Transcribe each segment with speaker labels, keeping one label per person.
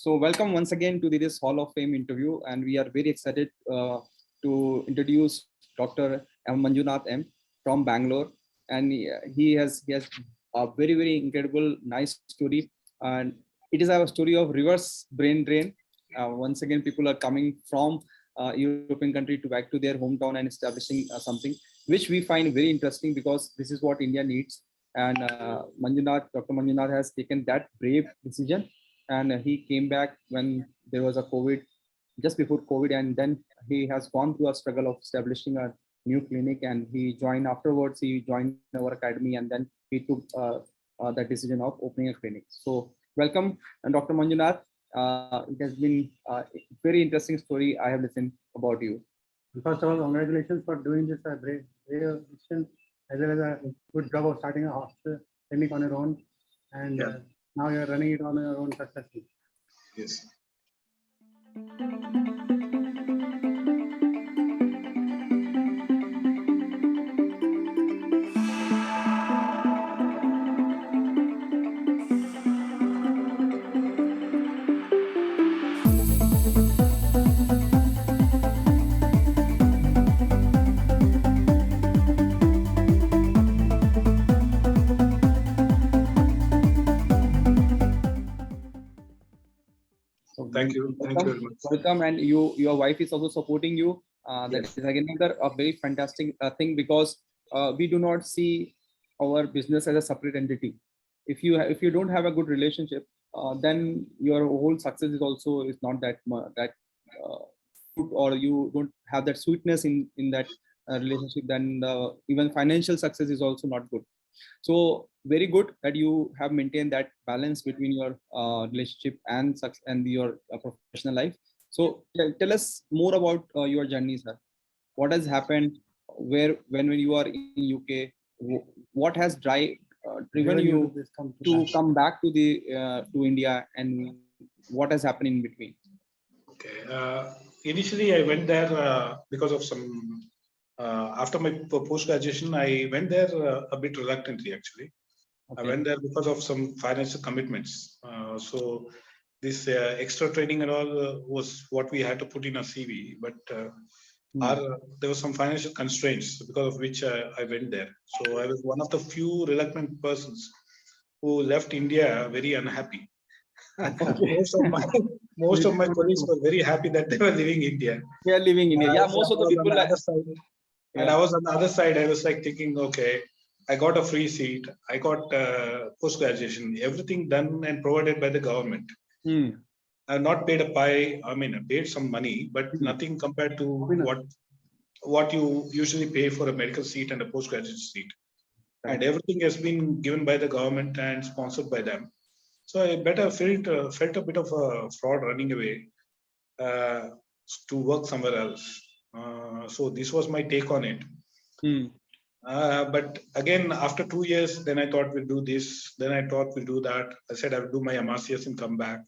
Speaker 1: So welcome once again to this Hall of Fame interview, and we are very excited to introduce Dr. Manjunath M from Bangalore, and he has a very incredible nice story, and it is a story of reverse brain drain. Once again, people are coming from European country to back to their hometown and establishing something which we find very interesting because this is what India needs. And Dr. Manjunath has taken that brave decision, and he came back when there was a COVID, just before COVID, and then he has gone through a struggle of establishing a new clinic, and he joined afterwards. He joined our academy, and then he took that decision of opening a clinic. So welcome, Dr. Manjunath. It has been a very interesting story I have listened about you.
Speaker 2: First of all, congratulations for doing this brave decision, as well as a good job of starting a hospital clinic on your own, and now you're running it on your own successfully.
Speaker 3: Yes. Thank you. Thank you very much.
Speaker 1: Welcome, and your wife is also supporting you. That is again another a very fantastic thing, because we do not see our business as a separate entity. If you don't have a good relationship, then your whole success is not that good, or you don't have that sweetness in that relationship. Then even financial success is also not good. So very good that you have maintained that balance between your relationship and your professional life. So tell us more about your journey, sir. What has happened? When you are in UK, what has driven you to come back to to India, and what has happened in between?
Speaker 3: Okay. Initially, I went there because of some. After my post-graduation, I went there a bit reluctantly, actually. Okay. I went there because of some financial commitments. So this extra training and all was what we had to put in a CV. But there were some financial constraints because of which I went there. So I was one of the few reluctant persons who left India very unhappy. most of my colleagues were very happy that they were leaving India.
Speaker 1: They are leaving India. Yeah, most of the people.
Speaker 3: And I was on the other side. I was like thinking, okay, I got a free seat. I got post-graduation, everything done and provided by the government. I've not paid a pie. I mean, I paid some money, but nothing compared to what you usually pay for a medical seat and a post-graduate seat. Right. And everything has been given by the government and sponsored by them. So I felt a bit of a fraud running away to work somewhere else. So this was my take on it. But again, after 2 years, then I thought we'll do this. Then I thought we'll do that. I said I'll do my MRCS and come back.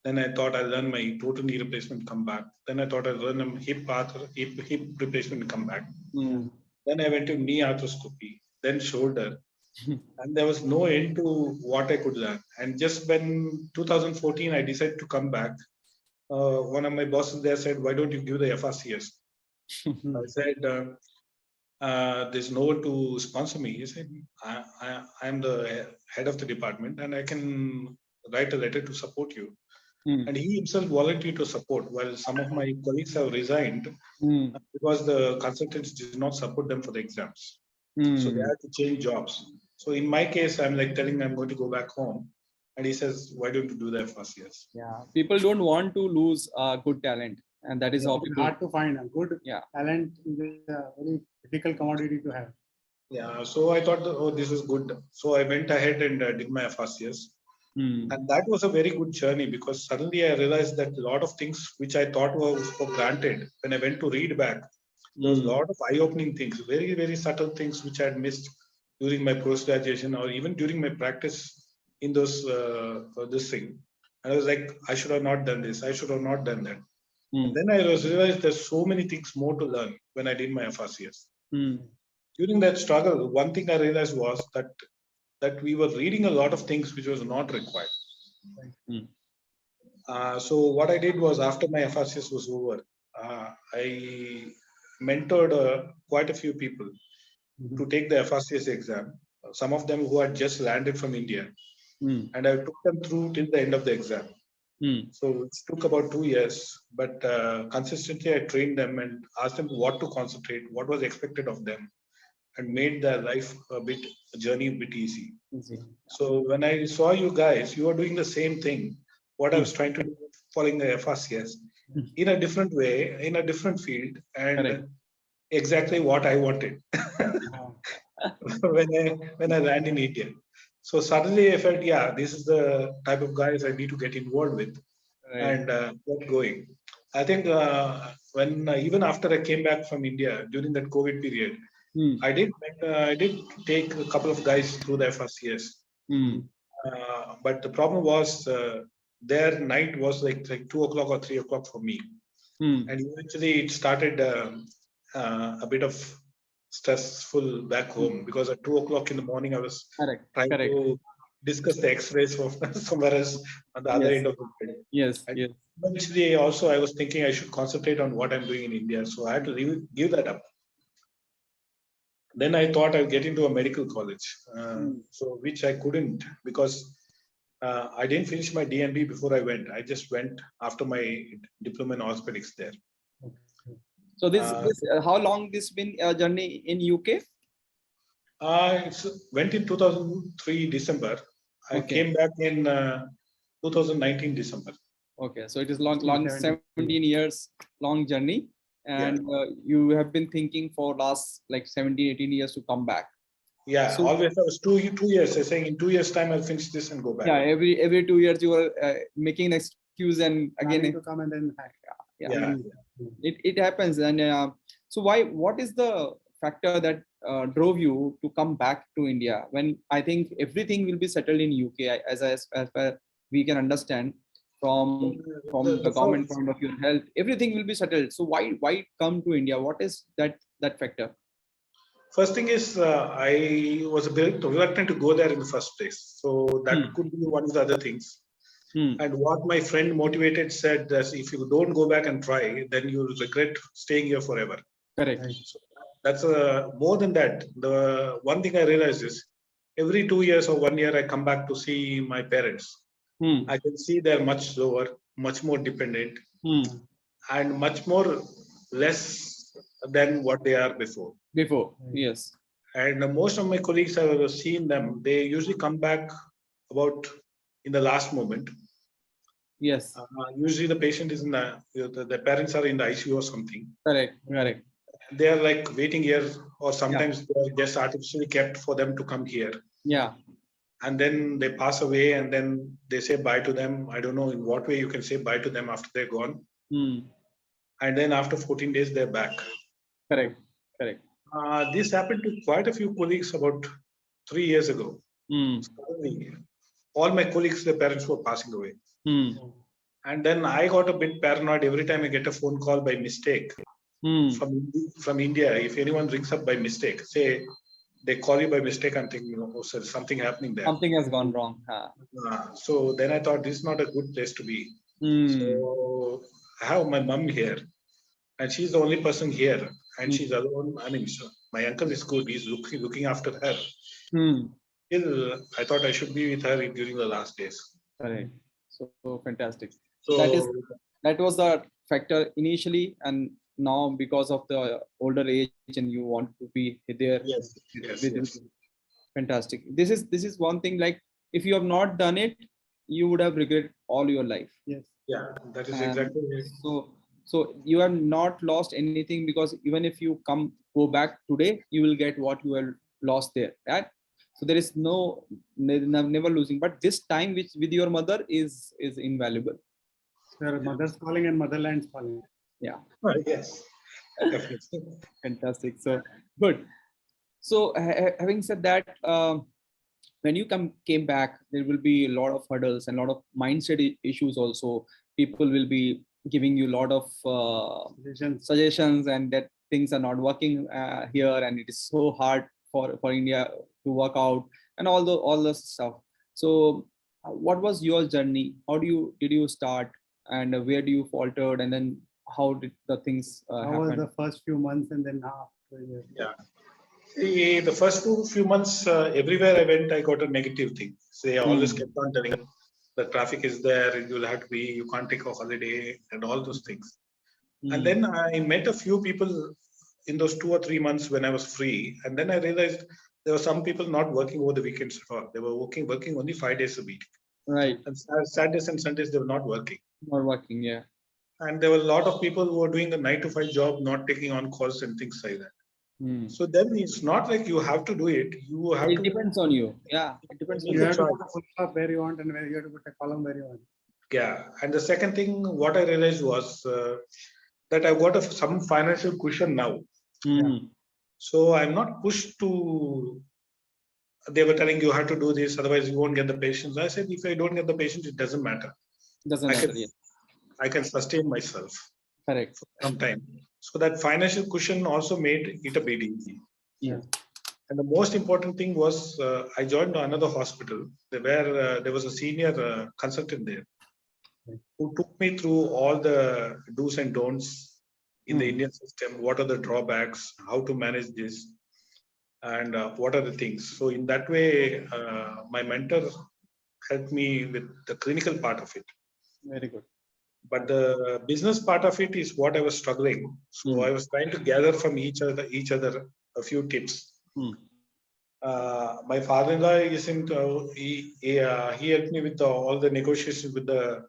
Speaker 3: Then I thought I'll learn my total knee replacement, come back. Then I thought I'll learn a hip replacement and come back. Then I went to knee arthroscopy, then shoulder. And there was no end to what I could learn. And just when 2014, I decided to come back. One of my bosses there said, "Why don't you give the FRCS?" I said, "There's no one to sponsor me." He said, "I'm the head of the department, and I can write a letter to support you." And he himself volunteered to support, while some of my colleagues have resigned because the consultants did not support them for the exams. So they had to change jobs. So in my case, I'm like telling I'm going to go back home. And he says, "Why don't you do the FRCS?"
Speaker 1: Yeah, people don't want to lose good talent. And that is
Speaker 2: hard to find. A good talent is a very difficult commodity to have.
Speaker 3: Yeah, so I thought, oh, this is good. So I went ahead and did my FRCS. And that was a very good journey, because suddenly I realized that a lot of things which I thought were for granted, when I went to read back, there was a lot of eye-opening things, very subtle things which I had missed during my post-graduation or even during my practice in this thing. And I was like, I should have not done this. I should have not done that. And then I realized there's so many things more to learn when I did my FRCS. During that struggle, one thing I realized was that we were reading a lot of things which was not required. So what I did was after my FRCS was over, I mentored quite a few people to take the FRCS exam. Some of them who had just landed from India, and I took them through till the end of the exam. So it took about 2 years, but consistently I trained them and asked them what to concentrate, what was expected of them, and made their life journey a bit easy. So when I saw you guys, you are doing the same thing. What I was trying to do, following the FRCS in a different way, in a different field, and exactly what I wanted when I land in India. So suddenly I felt, yeah, this is the type of guys I need to get involved with and get going. I think when even after I came back from India during that COVID period, I did take a couple of guys through the FRCS. But the problem was their night was like 2 o'clock or 3 o'clock for me. And eventually it started a bit of stressful back home because at 2 o'clock in the morning I was trying to discuss the X-rays from somewhere else on the other end of the bed. And eventually also I was thinking I should concentrate on what I'm doing in India. So I had to give that up. Then I thought I'd get into a medical college, so which I couldn't because I didn't finish my DNB before I went. I just went after my diploma in orthopedics there.
Speaker 1: So this how long this been a journey in UK?
Speaker 3: Went in 2003 December. I came back in 2019 December.
Speaker 1: Okay, so it is long 17 years long journey, and you have been thinking for last like 17-18 years to come back.
Speaker 3: Yeah, so, always I was 2 years. I saying in 2 years time I'll finish this and go back.
Speaker 1: Yeah, every 2 years you were making an excuse and again
Speaker 2: to come and then back.
Speaker 1: It happens. And so what is the factor that drove you to come back to India when I think everything will be settled in UK as we can understand from the government point of view, health, everything will be settled. So why come to India? What is that factor?
Speaker 3: First thing is I was a bit reluctant to go there in the first place. So that could be one of the other things. And what my friend motivated said that if you don't go back and try, then you'll regret staying here forever.
Speaker 1: Correct.
Speaker 3: So that's more than that. The one thing I realized is every 2 years or 1 year I come back to see my parents. I can see they're much slower, much more dependent, and much more less than what they are before.
Speaker 1: Yes.
Speaker 3: And most of my colleagues I've seen them, they usually come back about in the last moment.
Speaker 1: Yes.
Speaker 3: Usually the patient is in the parents are in the ICU or something.
Speaker 1: Correct.
Speaker 3: They are like waiting here, or sometimes they're just artificially kept for them to come here.
Speaker 1: Yeah.
Speaker 3: And then they pass away, and then they say bye to them. I don't know in what way you can say bye to them after they're gone. And then after 14 days, they're back.
Speaker 1: Correct.
Speaker 3: This happened to quite a few colleagues about 3 years ago. All my colleagues, their parents were passing away. And then I got a bit paranoid every time I get a phone call by mistake from India. If anyone rings up by mistake, say they call you by mistake, I'm thinking, oh, so there's something happening there.
Speaker 1: Something has gone wrong.
Speaker 3: So then I thought this is not a good place to be. So I have my mom here, and she's the only person here, and she's alone. I mean, so my uncle is good. He's looking after her. Still, I thought I should be with her during the last days.
Speaker 1: Correct. So fantastic. So that was the factor initially, and now because of the older age and you want to be there.
Speaker 3: Yes.
Speaker 1: Fantastic. This is one thing, like if you have not done it, you would have regret all your life.
Speaker 3: Yes. Yeah, that is exactly it.
Speaker 1: So you have not lost anything, because even if you go back today, you will get what you have lost there. Right? So there is never losing. But this time with your mother is invaluable.
Speaker 2: Sir, mother's calling and motherland's calling.
Speaker 1: Yeah.
Speaker 3: Yes.
Speaker 1: Fantastic. So good. So having said that, when you came back, there will be a lot of hurdles and a lot of mindset issues also. People will be giving you a lot of suggestions, and that things are not working here, and it is so hard for India to work out, and all the stuff. So what was your journey? How did you start, and where do you faltered, and then how did the things
Speaker 2: How was
Speaker 1: happen?
Speaker 2: the first few months and then now?
Speaker 3: Yeah. The first few months, everywhere I went, I got a negative thing. So they always kept on telling the traffic is there, you'll have to be, you can't take a holiday, and all those things. And then I met a few people in those 2 or 3 months when I was free. And then I realized there were some people not working over the weekends at all. They were working only 5 days a week.
Speaker 1: Right.
Speaker 3: And Saturdays and Sundays, they were not working.
Speaker 1: Not working, yeah.
Speaker 3: And there were a lot of people who were doing a 9 to 5 job, not taking on calls and things like that. So then it's not like you have to do it. You have
Speaker 1: It
Speaker 3: to.
Speaker 1: depends on you. Yeah, it depends on
Speaker 2: You
Speaker 1: you.
Speaker 2: have to put a full stop where you want and where you have to put a column where you want.
Speaker 3: Yeah. And the second thing, what I realized was that I've got some financial cushion now. So I'm not pushed to. They were telling you have to do this, otherwise you won't get the patients. I said, if I don't get the patients, it doesn't matter.
Speaker 1: Doesn't matter.
Speaker 3: I can sustain myself.
Speaker 1: Correct.
Speaker 3: For some time. So that financial cushion also made it a bit easy.
Speaker 1: Yeah.
Speaker 3: And the most important thing was I joined another hospital where there was a senior consultant there who took me through all the do's and don'ts in the Indian system. What are the drawbacks? How to manage this? And what are the things? So in that way, my mentor helped me with the clinical part of it.
Speaker 1: Very good.
Speaker 3: But the business part of it is what I was struggling. So I was trying to gather from each other a few tips. My father-in-law isn't. He helped me with all the negotiations with the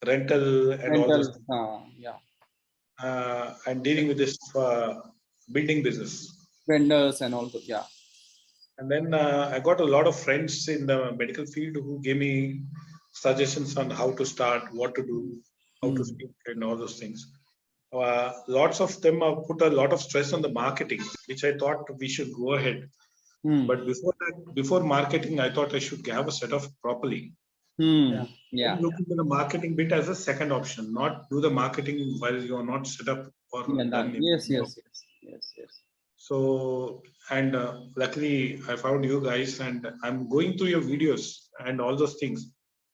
Speaker 3: rental and all those. And dealing with this building business.
Speaker 1: Vendors and all that. Yeah.
Speaker 3: And then I got a lot of friends in the medical field who gave me suggestions on how to start, what to do, how to speak, and all those things. Lots of them put a lot of stress on the marketing, which I thought we should go ahead. But before marketing, I thought I should have a set of properly.
Speaker 1: Yeah.
Speaker 3: Look into the marketing bit as a second option, not do the marketing while you are not set up or done.
Speaker 1: Yes.
Speaker 3: So, and luckily I found you guys, and I'm going through your videos and all those things,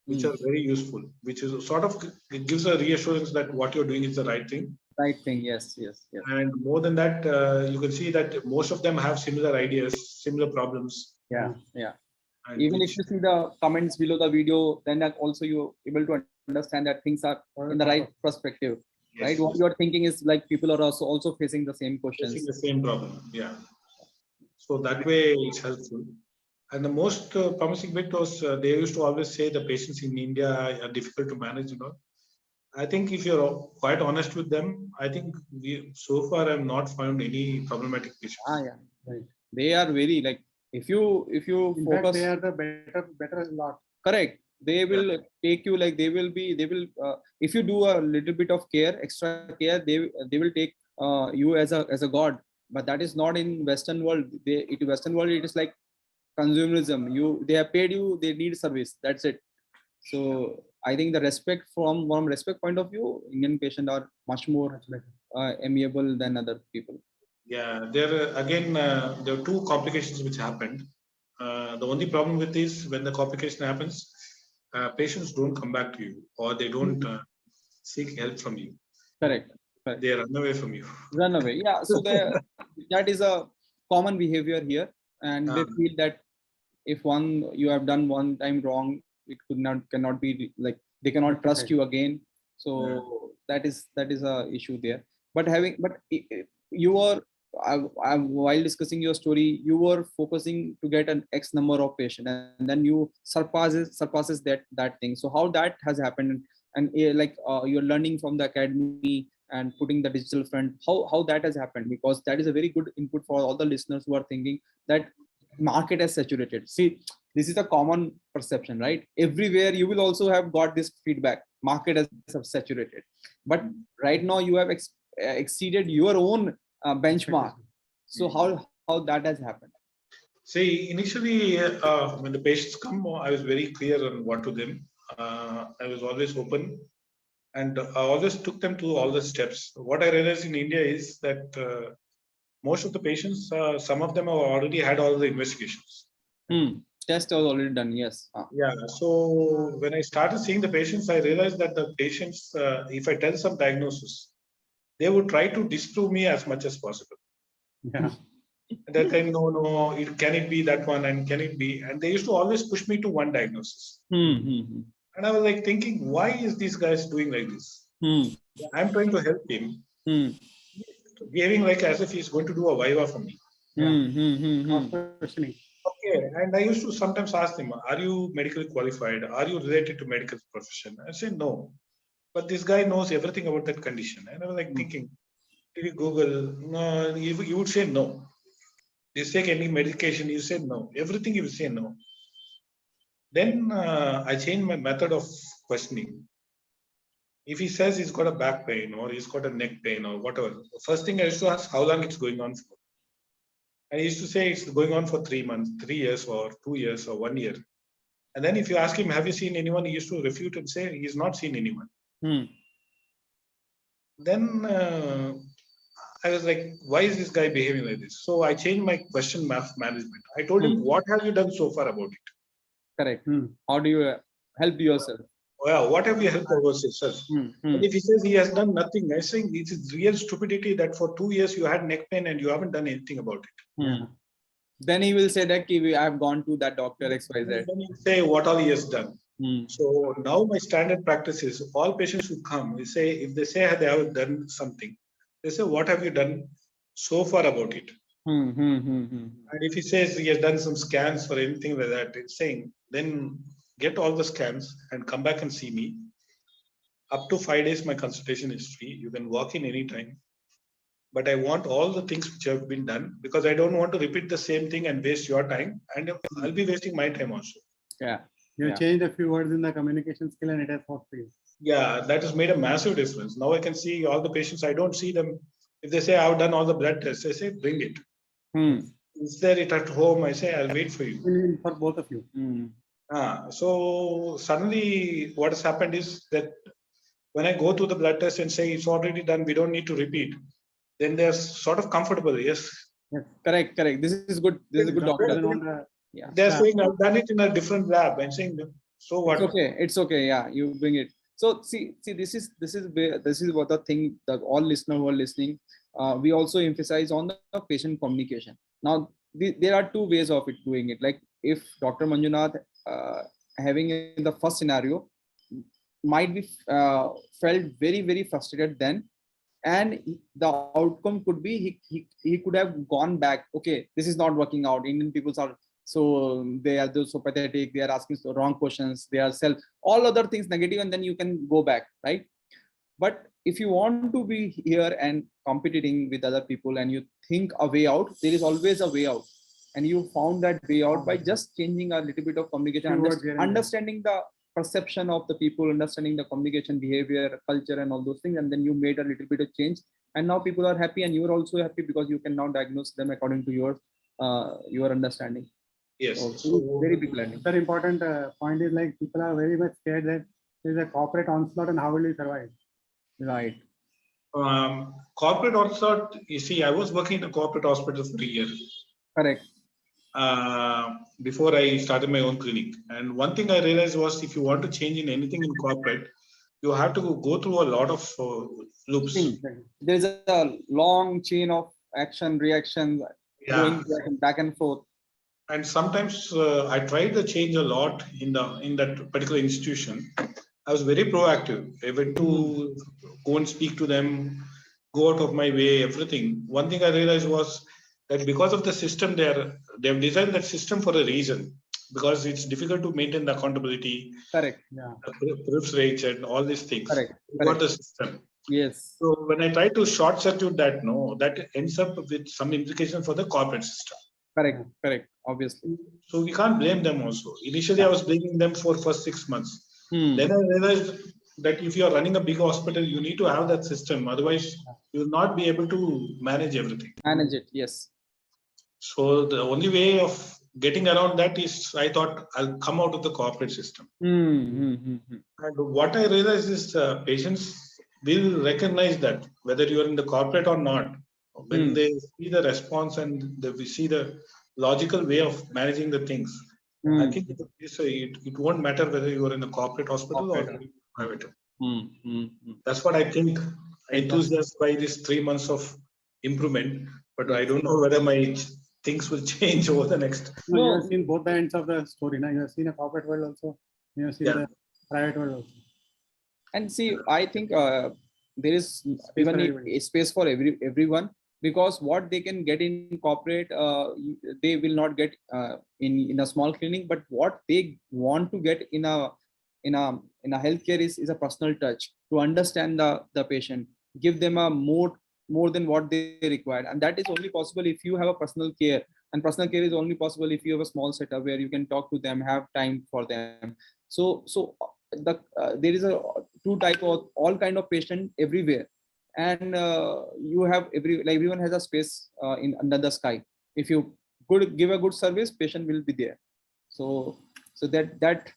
Speaker 3: which are very useful, which is sort of, it gives a reassurance that what you're doing is the right thing.
Speaker 1: Right thing, yes.
Speaker 3: And more than that, you can see that most of them have similar ideas, similar problems.
Speaker 1: Yeah. And even if you see the comments below the video, then that also you're able to understand that things are in the right perspective. Yes, right? What you're thinking is like people are also facing the same questions.
Speaker 3: Facing the same problem, yeah. So that way it's helpful. And the most promising bit was they used to always say the patients in India are difficult to manage, I think if you're quite honest with them, I think so far have not found any problematic patients.
Speaker 1: Right. They are very like if you
Speaker 2: in
Speaker 1: focus.
Speaker 2: Fact, they are the better lot.
Speaker 1: Correct. They will take you like they will if you do a little bit of extra care, they will take you as a god. But that is not in Western world. Western world it is like consumerism. They have paid you, they need service. That's it. So I think the respect from respect point of view, Indian patients are much more amiable than other people.
Speaker 3: Yeah, there are two complications which happened. The only problem with this, when the complication happens, patients don't come back to you, or they don't seek help from you.
Speaker 1: Correct.
Speaker 3: They run away from you.
Speaker 1: Run away. Yeah. So that is a common behavior here, and they feel that if you have done one time wrong, it cannot be like they cannot trust you again. So that is a issue there. But you were while discussing your story, you were focusing to get an X number of patients, and then you surpasses that thing. So how that has happened, and you're learning from the academy and putting the digital front, how that has happened, because that is a very good input for all the listeners who are thinking that market has saturated. See, this is a common perception, right? Everywhere you will also have got this feedback, market has saturated, but right now you have exceeded your own benchmark. So how that has happened?
Speaker 3: See, initially when the patients come, I was very clear on what to them. I was always open, and I always took them to all the steps. What I realized in India is that most of the patients, some of them have already had all the investigations.
Speaker 1: Test was already done. Yes.
Speaker 3: Yeah. So when I started seeing the patients, I realized that the patients, if I tell some diagnosis, they would try to disprove me as much as possible.
Speaker 2: Yeah.
Speaker 3: And they're saying, no, can it be that one? And can it be? And they used to always push me to one diagnosis. And I was like thinking, why is these guys doing like this? I'm trying to help him, behaving like as if he's going to do a viva for me.
Speaker 2: Questioning.
Speaker 3: Okay. And I used to sometimes ask him, are you medically qualified? Are you related to medical profession? I said, no. But this guy knows everything about that condition. And I was like thinking, did you Google? No, you would say no. You take any medication, you say no. Everything you say no. Then I changed my method of questioning. If he says he's got a back pain or he's got a neck pain or whatever, the first thing I used to ask how long it's going on for. And he used to say it's going on for 3 months, 3 years or 2 years or 1 year. And then if you ask him, have you seen anyone? He used to refute and say he's not seen anyone. Then I was like, why is this guy behaving like this? So I changed my question management. I told him, what have you done so far about it?
Speaker 1: Correct. How do you help yourself?
Speaker 3: Well, what have you helped yourself? And if he says he has done nothing, I think it is real stupidity that for 2 years you had neck pain and you haven't done anything about it.
Speaker 1: Then he will say that I have gone to that doctor XYZ.
Speaker 3: Then he say what all he has done. So now my standard practice is all patients who come, we say, if they say they have done something, they say, what have you done so far about it? And if he says he has done some scans or anything like that, it's saying, then get all the scans and come back and see me. Up to 5 days, my consultation is free. You can walk in anytime. But I want all the things which have been done because I don't want to repeat the same thing and waste your time. And I'll be wasting my time also.
Speaker 1: Yeah.
Speaker 2: You changed a few words in the communication skill and it has worked for you.
Speaker 3: Yeah, that has made a massive difference. Now I can see all the patients. I don't see them. If they say I've done all the blood tests, I say bring it. Is there it at home? I say I'll wait for you.
Speaker 2: For both of you.
Speaker 3: So suddenly what has happened is that when I go to the blood test and say it's already done, we don't need to repeat, then they're sort of comfortable. Yes.
Speaker 1: Correct. This is good. This is a good doctor.
Speaker 3: They're saying I've done it in a different lab. I'm saying, so what?
Speaker 1: It's okay. Yeah, you bring it. So see, this is what the thing that all listeners who are listening, we also emphasize on the patient communication. Now, there are two ways of doing it. Like if Dr. Manjunath having in the first scenario might be felt very, very frustrated then, and the outcome could be he could have gone back. Okay, this is not working out. Indian people are they are so pathetic. They are asking the wrong questions. They are all other things negative, and then you can go back, right? But if you want to be here and competing with other people, and you think a way out, there is always a way out, and you found that way out by just changing a little bit of communication, understanding the perception of the people, understanding the communication behavior, culture, and all those things, and then you made a little bit of change, and now people are happy, and you are also happy because you can now diagnose them according to your understanding.
Speaker 3: Yes.
Speaker 1: So very big learning.
Speaker 2: Very important point is like people are very much scared that there is a corporate onslaught and how will you survive?
Speaker 1: Right.
Speaker 3: Corporate onslaught. You see, I was working in a corporate hospital for a year.
Speaker 1: Correct.
Speaker 3: Before I started my own clinic, and one thing I realized was if you want to change in anything in corporate, you have to go through a lot of loops.
Speaker 1: There's a long chain of action, reaction, going back and forth.
Speaker 3: And sometimes I tried to change a lot in that particular institution. I was very proactive. I went to go and speak to them, go out of my way, everything. One thing I realized was that because of the system, they have designed that system for a reason. Because it's difficult to maintain the accountability,
Speaker 1: correct,
Speaker 3: proof rates, and all these things.
Speaker 1: Correct.
Speaker 3: What the system.
Speaker 1: Yes.
Speaker 3: So when I try to short circuit that, that ends up with some implication for the corporate system.
Speaker 1: Correct. Obviously.
Speaker 3: So we can't blame them also. Initially, I was blaming them for first 6 months. Then I realized that if you are running a big hospital, you need to have that system. Otherwise, you will not be able to manage everything.
Speaker 1: Manage it, yes.
Speaker 3: So the only way of getting around that is I thought I'll come out of the corporate system. And what I realized is patients will recognize that whether you are in the corporate or not, when they see the response and they see the logical way of managing the things, I think it won't matter whether you are in a corporate hospital or private. That's what I think. Enthusiastic by these 3 months of improvement, but I don't know whether my things will change over the next.
Speaker 2: No, you have seen both the ends of the story. Now you have seen a corporate world also. You have seen the private world also.
Speaker 1: And see, I think there is even a space for everyone, because what they can get in corporate, they will not get in a small clinic. But what they want to get in a healthcare is a personal touch, to understand the patient, give them a more than what they require, and that is only possible if you have a personal care. And personal care is only possible if you have a small setup where you can talk to them, have time for them. So there is a two type of all kind of patient everywhere, and you have everyone has a space in under the sky. If you give a good service, patient will be there. So that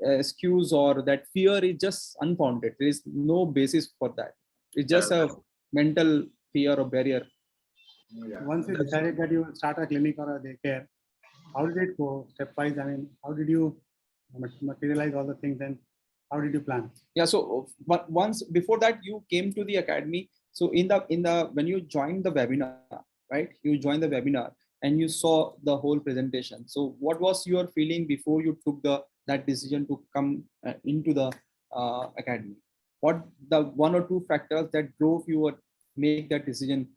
Speaker 1: excuse or that fear is just unfounded. There is no basis for that. It's just a mental fear or barrier.
Speaker 2: Once you decided that you will start a clinic or a daycare, how did it go stepwise? I mean, how did you materialize all the things, and how did you plan?
Speaker 1: Yeah, so but once before that you came to the academy. So in the when you joined the webinar, right, you joined the webinar and you saw the whole presentation. So what was your feeling before you took that decision to come into the academy? What the one or two factors that drove you or make that decision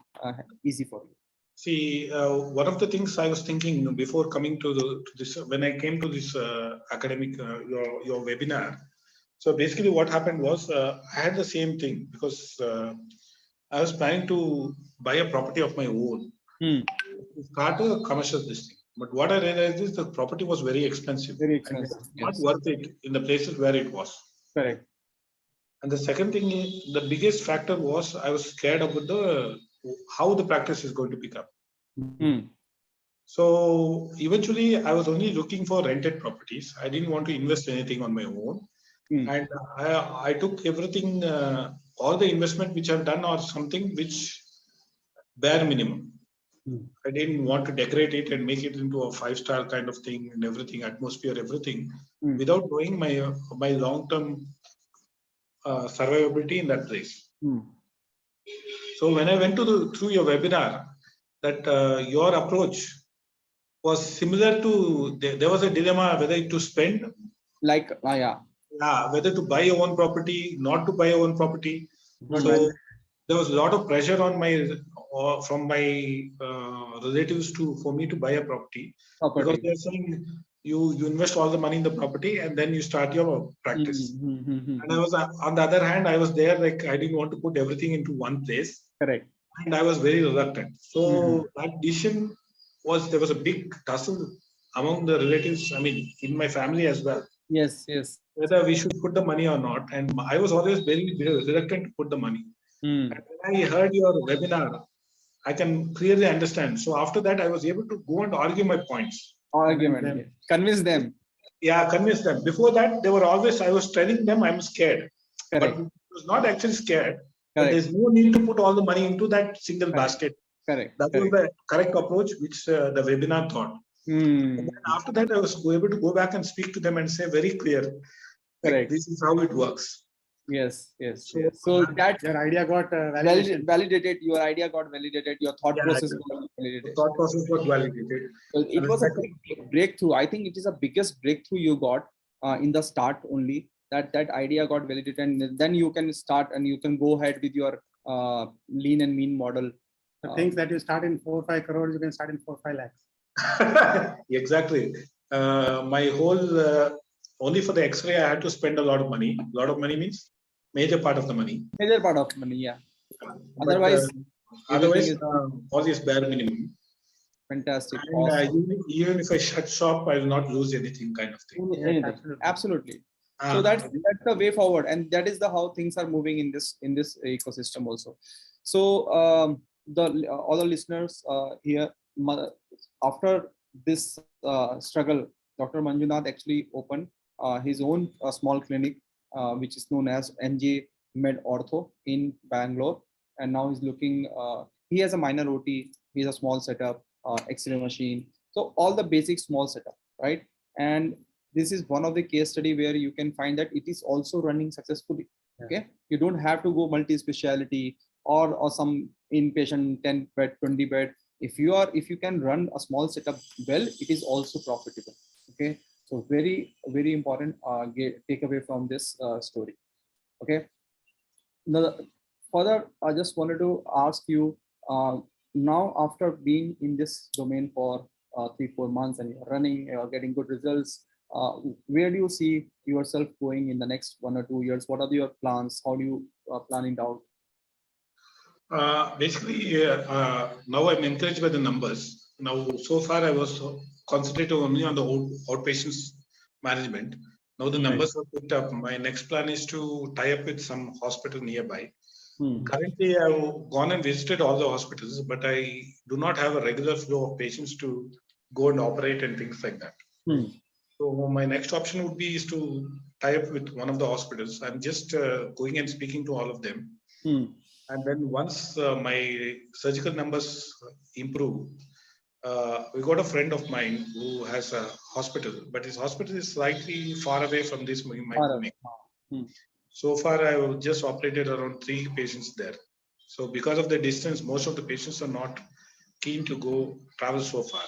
Speaker 1: easy for you?
Speaker 3: See, one of the things I was thinking before coming to this, when I came to this academic, your webinar. So basically what happened was I had the same thing, because I was planning to buy a property of my own. Start a commercial listing. But what I realized is the property was very expensive.
Speaker 1: Very expensive.
Speaker 3: Not worth it in the places where it was.
Speaker 1: Correct.
Speaker 3: And the second thing, the biggest factor was I was scared about how the practice is going to pick up. So eventually I was only looking for rented properties. I didn't want to invest anything on my own. And I took everything, all the investment which I've done or something which bare minimum. I didn't want to decorate it and make it into a 5-star kind of thing and everything, atmosphere, everything, without knowing my long-term survivability in that place. So when I went through your webinar, that your approach was similar to, there was a dilemma whether to spend, whether to buy your own property, not to buy your own property. So there was a lot of pressure on from my relatives for me to buy a property. Because they're saying you invest all the money in the property and then you start your practice. And I was, on the other hand, I was there, like I didn't want to put everything into one place.
Speaker 1: Correct.
Speaker 3: And I was very reluctant. So that decision there was a big tussle among the relatives, I mean, in my family as well.
Speaker 1: Yes.
Speaker 3: Whether we should put the money or not. And I was always very, very reluctant to put the money. And when I heard your webinar, I can clearly understand. So after that, I was able to go and argue my points.
Speaker 1: Convince them.
Speaker 3: Yeah, convince them. Before that, they were always, I was telling them I'm scared.
Speaker 1: Correct.
Speaker 3: But I was not actually scared. There's no need to put all the money into that single basket.
Speaker 1: Correct.
Speaker 3: That was the correct approach, which the webinar taught. And then after that, I was able to go back and speak to them and say very clear, like, this is how it works.
Speaker 1: Yes. So that
Speaker 2: your idea got validated.
Speaker 1: Your idea got validated. Your thought process got validated.
Speaker 3: The thought process got validated.
Speaker 1: So it was a big breakthrough. I think it is the biggest breakthrough you got in the start only. That idea got validated, and then you can start and you can go ahead with your lean and mean model.
Speaker 2: The things that you start in 4 or 5 crores, you can start in 4 or 5 lakhs.
Speaker 3: Exactly. My whole only for the X-ray, I had to spend a lot of money. A lot of money means major part of the money.
Speaker 1: Major part of money, yeah.
Speaker 3: Otherwise, all is bare minimum.
Speaker 1: Fantastic.
Speaker 3: And
Speaker 1: awesome.
Speaker 3: even if I shut shop, I will not lose anything, kind of thing.
Speaker 1: Anything. Absolutely. So that's the way forward, and that is how things are moving in this ecosystem also. So all the listeners here, after this struggle, Dr. Manjunath actually opened his own small clinic, which is known as M.Ch Med Ortho in Bangalore, and now he's looking. He has a minor OT. He has a small setup, X-ray machine. So all the basic small setup. right? And this is one of the case study where you can find that it is also running successfully. Okay, you don't have to go multi-speciality or some inpatient 10 bed 20 bed. If you can run a small setup well, it is also profitable. Okay, so very important takeaway from this story. Okay, now further I just wanted to ask you, now after being in this domain for 3-4 months and you're running, you're getting good results, where do you see yourself going in the next 1 or 2 years? What are your plans? How do you plan it out?
Speaker 3: Basically, now I'm encouraged by the numbers. Now, so far I was concentrating only on the outpatients management. Now the numbers are picked up. My next plan is to tie up with some hospital nearby. Currently, I've gone and visited all the hospitals, but I do not have a regular flow of patients to go and operate and things like that. So my next option would be is to tie up with one of the hospitals. I'm just going and speaking to all of them. And then once my surgical numbers improve, we got a friend of mine who has a hospital, but his hospital is slightly far away from this my clinic. So far, I have just operated around 3 patients there. So because of the distance, most of the patients are not keen to travel so far.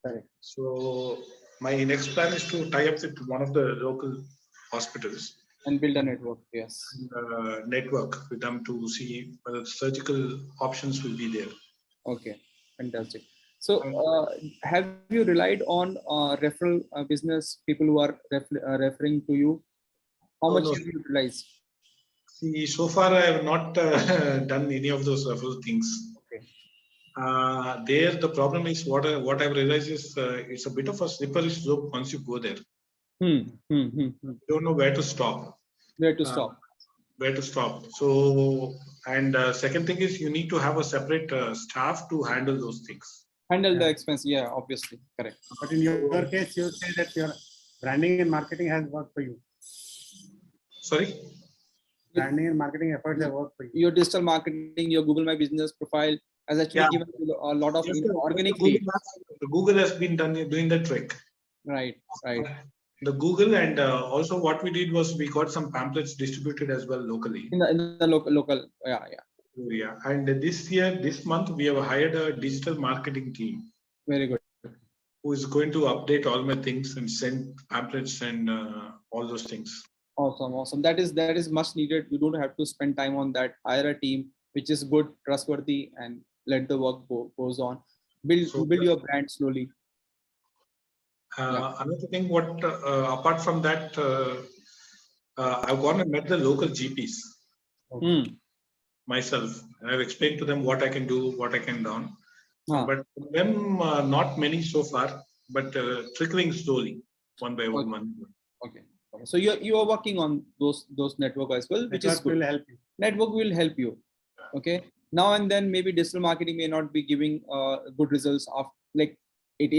Speaker 1: Correct.
Speaker 3: So my next plan is to tie up with one of the local hospitals
Speaker 1: and build a network. Yes,
Speaker 3: network with them to see whether surgical options will be there.
Speaker 1: Okay, fantastic. So have you relied on referral business, people who are referring to you? How much have you utilized?
Speaker 3: See, so far I have not done any of those referral things.
Speaker 1: Okay.
Speaker 3: There, the problem is what I've realized is it's a bit of a slippery slope once you go there. You don't know where to stop.
Speaker 1: Where to stop.
Speaker 3: Where to stop. So, and second thing is you need to have a separate staff to handle those things.
Speaker 1: Handle the expense, yeah, obviously, correct.
Speaker 2: But in your case, you say that your branding and marketing has worked for you.
Speaker 3: Sorry?
Speaker 2: Branding and marketing efforts have worked for you.
Speaker 1: Your digital marketing, your Google My Business profile has actually given a lot of organic leads.
Speaker 3: The Google has been doing the trick.
Speaker 1: Right.
Speaker 3: The Google, and also what we did was we got some pamphlets distributed as well locally.
Speaker 1: In the local, yeah.
Speaker 3: Yeah, and this month, we have hired a digital marketing team.
Speaker 1: Very good.
Speaker 3: Who is going to update all my things and send pamphlets and all those things.
Speaker 1: Awesome. That is much needed. You don't have to spend time on that. Hire a team which is good, trustworthy, and let the work goes on. Build your brand slowly.
Speaker 3: Another thing, apart from that, I've gone and met the local GPs myself. I've explained to them what I can do, what I can do. But them, not many so far, but trickling slowly, one by one.
Speaker 1: Okay. So you are working on those network as well, which is good.
Speaker 2: Will help you.
Speaker 1: Network will help you. Okay. Now and then maybe digital marketing may not be giving good results of like it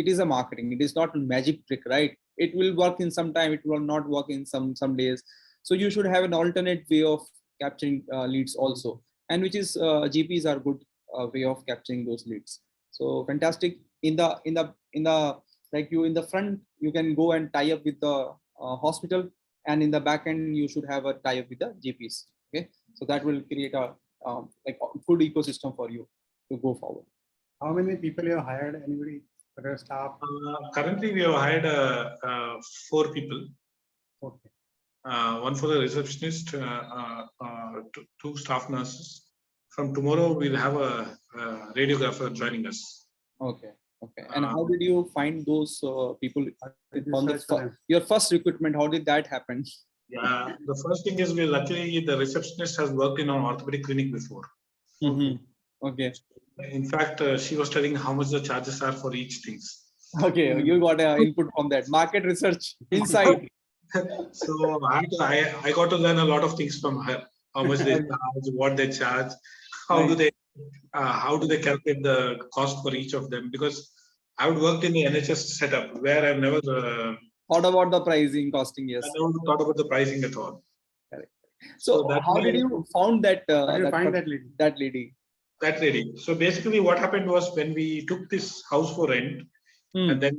Speaker 1: is a marketing. It is not a magic trick, right? It will work in some time. It will not work in some days. So you should have an alternate way of capturing leads also, and which is GPs are good way of capturing those leads. So fantastic. In the front, you can go and tie up with the hospital, and in the back end, you should have a tie up with the GPs. Okay, so that will create a good ecosystem for you to go forward.
Speaker 2: How many people you have hired? Anybody for your staff?
Speaker 3: Currently, we have hired 4 people.
Speaker 2: Okay.
Speaker 3: One for the receptionist, 2 staff nurses. From tomorrow, we'll have a radiographer joining us.
Speaker 1: Okay. And how did you find those people on your first recruitment? How did that happen?
Speaker 3: Yeah, the first thing is luckily the receptionist has worked in an orthopedic clinic before.
Speaker 1: Okay.
Speaker 3: In fact, she was telling how much the charges are for each thing.
Speaker 1: Okay, you got an input from that market research inside.
Speaker 3: So I got to learn a lot of things from her. How much they charge, what they charge, how do they calculate the cost for each of them? Because I would worked in the NHS setup where I've never
Speaker 1: thought about the pricing, costing. Yes,
Speaker 3: I never thought about the pricing at all.
Speaker 1: Correct. So how did you found that? That lady.
Speaker 3: So basically, what happened was when we took this house for rent, And then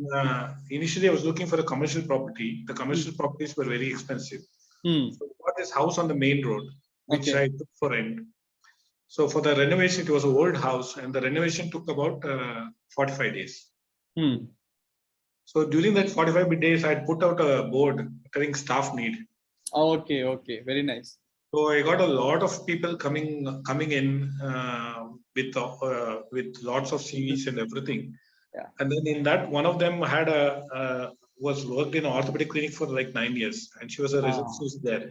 Speaker 3: initially I was looking for a commercial property. The commercial properties were very expensive. So I bought this house on the main road, which I took for rent. So for the renovation, it was an old house, and the renovation took about 45 days. So during that 45 days, I had put out a board telling staff need.
Speaker 1: Okay, very nice.
Speaker 3: So I got a lot of people coming in with lots of CVs and everything.
Speaker 1: Yeah.
Speaker 3: And then in that, one of them had was worked in an orthopedic clinic for like 9 years, and she was a receptionist there.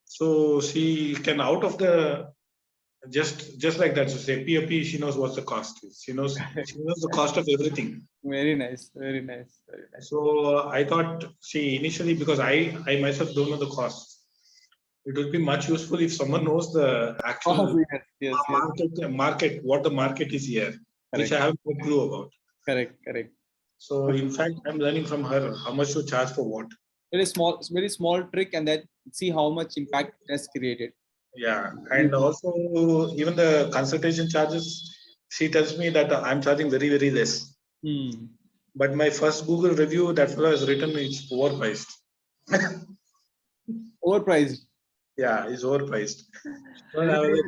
Speaker 3: So she can out of the just like that. So say POP, she knows what the cost is. She knows the cost of everything.
Speaker 1: Very nice.
Speaker 3: So I thought, see, initially because I myself don't know the cost. It would be much useful if someone knows the actual market, what the market is here, which I have no clue about.
Speaker 1: Correct.
Speaker 3: So in fact, I'm learning from her how much to charge for what.
Speaker 1: Very small trick, and then see how much impact it has created.
Speaker 3: Yeah, and also even the consultation charges, she tells me that I'm charging very, very less. But my first Google review, that fellow has written it's overpriced.
Speaker 1: Overpriced.
Speaker 3: Yeah, it's overpriced. So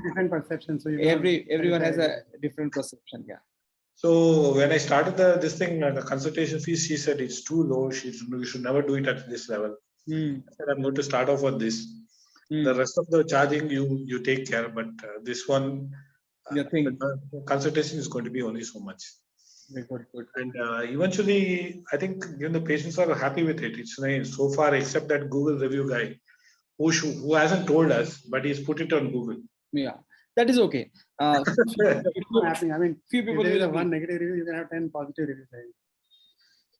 Speaker 2: different perception. So
Speaker 1: everyone has a different perception. Yeah.
Speaker 3: So when I started this thing, the consultation fees, she said it's too low. You should never do it at this level. I said I'm going to start off with this. The rest of the charging you take care, but this one, the consultation is going to be only so much.
Speaker 1: Good.
Speaker 3: And eventually, I think even the patients are happy with it. It's nice so far, except that Google review guy who hasn't told us, but he's put it on Google.
Speaker 1: Yeah, that is okay.
Speaker 2: Happening. I mean,
Speaker 1: few people
Speaker 2: if there
Speaker 1: will
Speaker 2: is one negative review, you can have 10 positive reviews.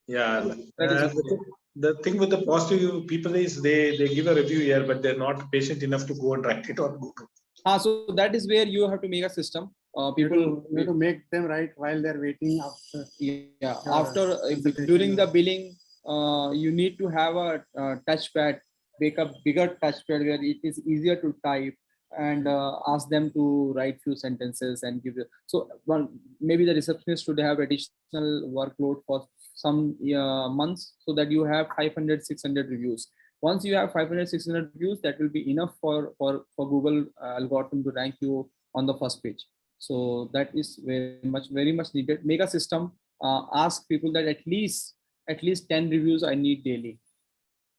Speaker 3: Yeah,
Speaker 1: okay.
Speaker 3: the thing with the positive people is they give a review here, but they're not patient enough to go and write it on Google.
Speaker 1: So that is where you have to make a system. People
Speaker 2: you have to make them right while they're waiting after.
Speaker 1: Yeah, after during the billing, you need to have a touchpad, make a bigger touchpad where it is easier to type, and ask them to write few sentences and give you. So maybe the receptionist should have additional workload for some months, so that you have 500-600 reviews. Once you have 500-600 reviews, that will be enough for Google algorithm to rank you on the first page. So that is very much needed. Make a system. Ask people that at least 10 reviews I need daily.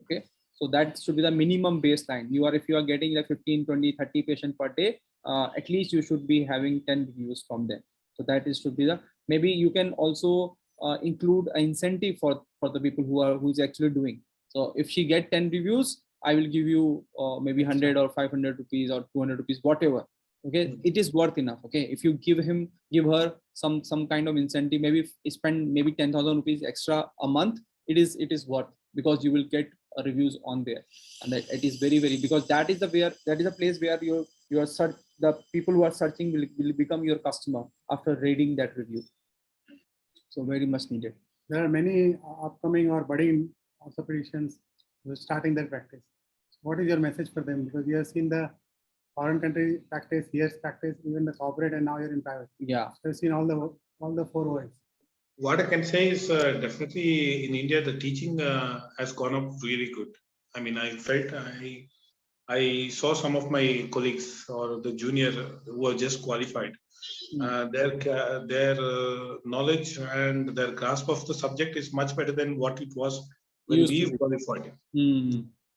Speaker 1: Okay, so that should be the minimum baseline. If you are getting like 15, 20, 30 patients per day, at least you should be having 10 reviews from them. So that should be the. Maybe you can also include an incentive for the people who is actually doing. So if she get 10 reviews, I will give you maybe 100 or 500 rupees or 200 rupees, whatever. Okay, it is worth enough. Okay, if you give her some kind of incentive, maybe spend maybe 10,000 rupees extra a month, it is worth, because you will get reviews on there, and it is very, because that is the place where your search, the people who are searching will become your customer after reading that review. So very much needed.
Speaker 2: There are many upcoming or budding orthopedicians who are starting their practice. What is your message for them? Because you have seen the foreign country practice, US practice, even the corporate, and now you're in private.
Speaker 1: Yeah.
Speaker 2: So you've seen all the four ways.
Speaker 3: What I can say is definitely in India, the teaching has gone up really good. I mean, I felt I saw some of my colleagues or the junior who are just qualified. Their knowledge and their grasp of the subject is much better than what it was when we qualified.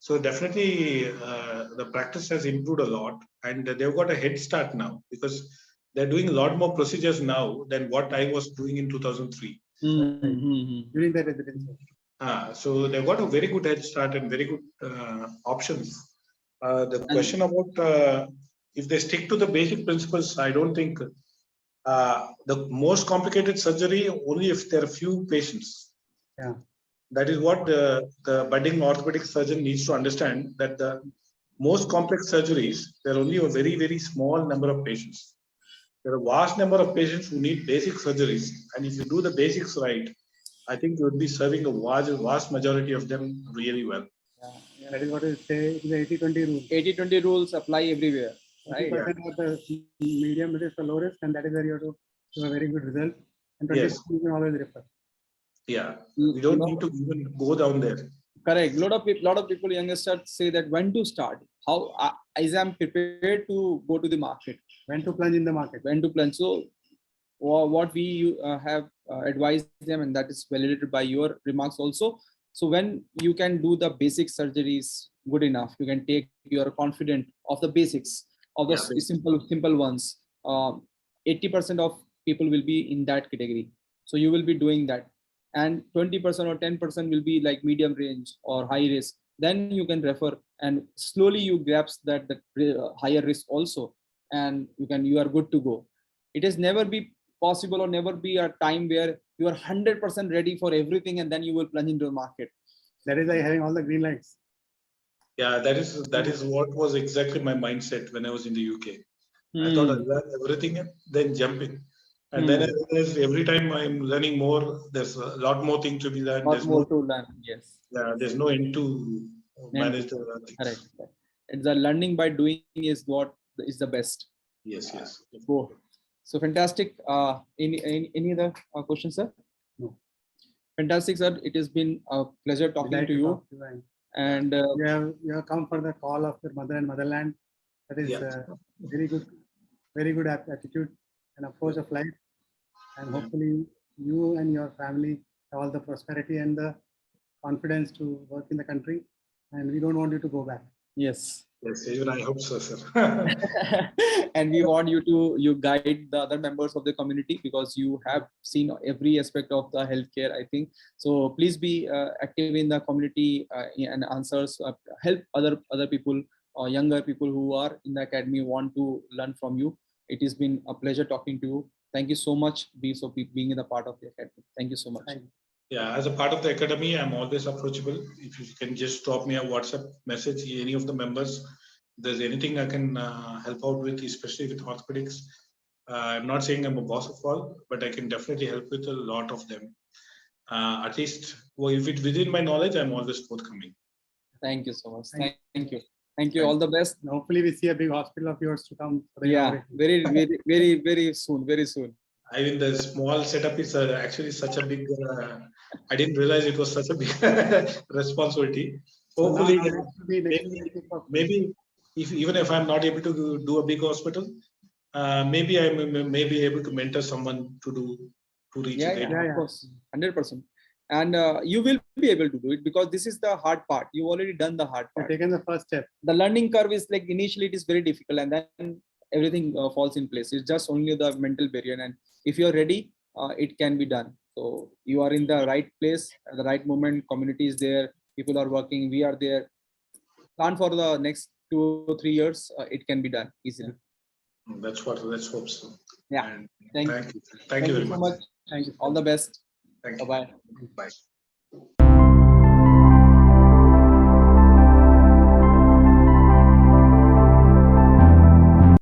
Speaker 3: So definitely the practice has improved a lot, and they've got a head start now because they're doing a lot more procedures now than what I was doing in 2003.
Speaker 2: During the residency.
Speaker 3: So they've got a very good head start and very good options. The question about if they stick to the basic principles, I don't think the most complicated surgery only if there are few patients.
Speaker 2: Yeah.
Speaker 3: That is what the budding orthopedic surgeon needs to understand, that the most complex surgeries, there are only a very, very small number of patients. There are a vast number of patients who need basic surgeries. And if you do the basics right, I think you would be serving a vast majority of them really well.
Speaker 2: Yeah. That is what I say, the 80-20 rule.
Speaker 1: 80-20 rules apply everywhere.
Speaker 2: 80% of the medium risk or low risk, and that is where you have to have a very good result. And 20% you can always refer.
Speaker 3: Yeah,
Speaker 1: You-
Speaker 3: we don't
Speaker 1: you know,
Speaker 3: need to even go down there.
Speaker 1: Correct. Lot of people, youngsters say that when to start. How is I'm prepared to go to the market.
Speaker 2: When to plunge in the market.
Speaker 1: When to plunge. So what we have advised them, and that is validated by your remarks also. So when you can do the basic surgeries good enough, you can take, you are confident of the basics of the
Speaker 3: Yeah,
Speaker 1: simple ones. 80% of people will be in that category. So you will be doing that, and 20% or 10% will be like medium range or high risk. Then you can refer, and slowly you grasp that higher risk also, and you are good to go. It has never be possible or never be a time where you are 100% ready for everything and then you will plunge into the market.
Speaker 2: That is like having all the green lights.
Speaker 3: yeah, that is what was exactly my mindset when I was in the UK. I thought I'd learn everything and then jump in. And then I realized every time I'm learning more, there's a lot more things to be learned.
Speaker 1: Lot more to learn. Yes.
Speaker 3: There's no end to manage the things.
Speaker 1: Correct. It's the learning by doing is what is the best.
Speaker 3: Yes, yes.
Speaker 1: Go. So fantastic. Any other questions, sir?
Speaker 2: No.
Speaker 1: Fantastic, sir. It has been a pleasure talking to you. And
Speaker 2: you have come for the call of your mother and motherland. That is very good attitude and approach of life. And hopefully you and your family have all the prosperity and the confidence to work in the country. And we don't want you to go back.
Speaker 1: yes.
Speaker 3: Yes, even I hope so, sir.
Speaker 1: And we want you to guide the other members of the community, because you have seen every aspect of the healthcare, I think. So please be active in the community and answers, help other people or younger people who are in the academy, want to learn from you. It has been a pleasure talking to you. Thank you so much being in the part of the academy. Thank you so much.
Speaker 3: Yeah, as a part of the academy, I'm always approachable. If you can just drop me a WhatsApp message, any of the members, if there's anything I can help out with, especially with orthopedics. I'm not saying I'm a boss of all, but I can definitely help with a lot of them. At least, if it's within my knowledge, I'm always forthcoming.
Speaker 1: Thank you so much. Thank you. Thank you. All the best.
Speaker 2: And hopefully we see a big hospital of yours to come.
Speaker 1: Very soon. Very soon.
Speaker 3: I mean, the small setup is actually such a big. I didn't realize it was such a big responsibility. Hopefully, maybe even if I'm not able to do a big hospital, maybe I may be able to mentor someone to reach it.
Speaker 1: Of course, 100%. And you will be able to do it, because this is the hard part. You've already done the hard part.
Speaker 2: You've taken the first step.
Speaker 1: The learning curve is like initially it is very difficult, and then everything falls in place. It's just only the mental barrier, and if you're ready, it can be done. So you are in the right place at the right moment. Community is there, people are working, we are there. Plan for the next 2 or 3 years, it can be done easily.
Speaker 3: Let's hope so.
Speaker 1: Yeah.
Speaker 3: And
Speaker 1: Thank
Speaker 3: you very much.
Speaker 1: Thank you. All the best.
Speaker 3: Thank you.
Speaker 1: Bye.
Speaker 3: Bye.